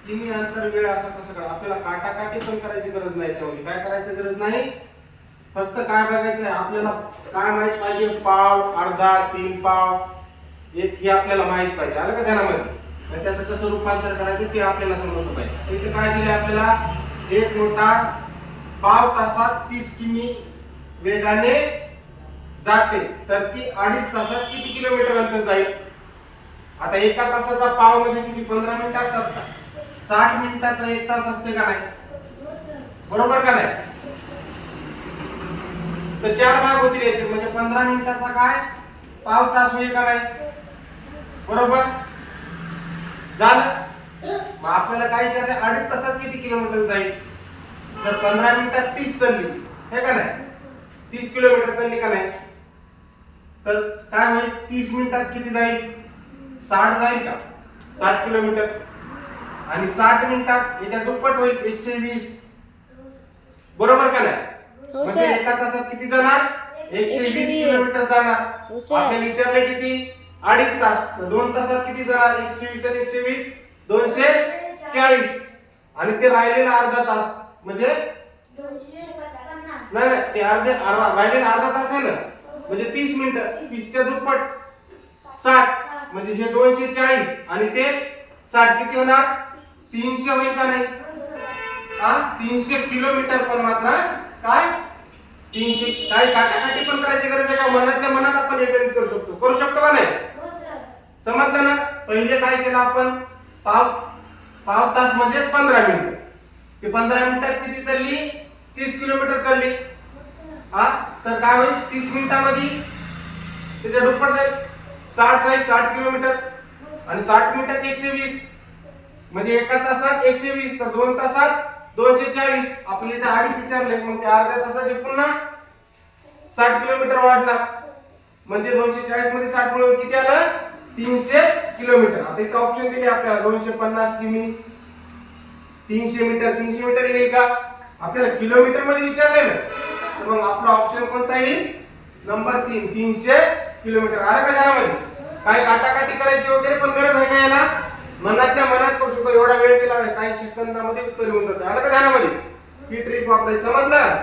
किमी अंतर वेळ असं कसं करा. आपल्याला काटाकाटी पण करायची गरज नाही. याच्यामध्ये काय करायची गरज नाही. फक्त काय बघायचं आहे आपल्याला, काय माहित पाहिजे, पाव, अर्धा, 3 पाव, 1 हे आपल्याला माहित पाहिजे. आलं का ध्यानामध्ये. त्याचं कसं रूपांतर करायचं ते आपल्याला समजलं पाहिजे. इथे काय दिले आपल्याला, एक मोटार पाव तासात 30 किमी वेगाने जाते, तर ती 2.5 तासात किती किलोमीटर अंतर जाईल. आता एका तासाचा पाव म्हणजे किती, 15 मिनिटं असतात का. 60 मिनिटाचा 1 तास असते का नाही, बरोबर का नाही. तर 4 भाग होतील येते, म्हणजे 15 मिनिटाचा काय पाव तास होईल का नाही, बरोबर झालं. मग आपल्याला काय विचारले, 2.5 तासात किती किलोमीटर जाईल. जर 15 मिनिटात 30 चालली हे का नाही, 30 किलोमीटर चालली का नाही, तर काय होईल, 30 मिनिटात किती जाईल, 60 जाईल का, 60 किलोमीटर. आणि 60 मिनिटात याच्या दुप्पट होईल, 120, बरोबर का नाही. म्हणजे एका तासात किती जाणार, 120 किलोमीटर जाणार. आपल्याला विचारले किती, 2.5 तास, तर 2 तासात किती जाणार, 120 आणि 120 240. आणि ते राहिलेला अर्धा तास म्हणजे नाही नाही, ते राहिलेला अर्धा तास आहे ना, म्हणजे 30 मिनिटं, 30 च्या दुप्पट 60, म्हणजे हे 240 आणि ते 60 किती होणार, 300 होईल का नाही. 300 किलोमीटर. पण मात्र काय 300, काय काटाकाटी पण करायची गरज आहे का, मनातल्या मनात आपण हे गणित करू शकतो का नाही. समजलं ना. पहिले काय केलं आपण, पाव तास म्हणजे 15 मिनिटं, ते 15 मिनिटात किती चालली, 30 किलोमीटर चालली. तर काय होईल, 30 मिनिटांमध्ये त्याच्या दुप्पट जाईल, 60 जाईल, 60 किलोमीटर. आणि 60 मिनिटात 120, म्हणजे एका तासात 120, तर 2 तासात 240. आपले इथे 2.5 विचारले, मग ते अर्ध्या तासाचे पुन्हा 60 किलोमीटर वाढणार, म्हणजे 240 मध्ये 60 मुळे किती आलं, 300 किलोमीटर. आता इथे ऑप्शन दिले आपल्याला, 250 किमी, 300 मीटर. 300 मीटर येईल का, आपल्याला किलोमीटर मध्ये विचारले ना, तर मग आपला ऑप्शन कोणता येईल, नंबर 3, 300 किलोमीटर. आलं का ध्यानामध्ये. काय काटाकाटी करायची वगैरे पण गरज आहे का याला, मनातल्या मनात करू शकतो. एवढा वेळ गेला नाही, काही सेकंदामध्ये उत्तर येऊन जाते. आलं का ध्यानामध्ये. ही ट्रिक वापरायची, समजलं.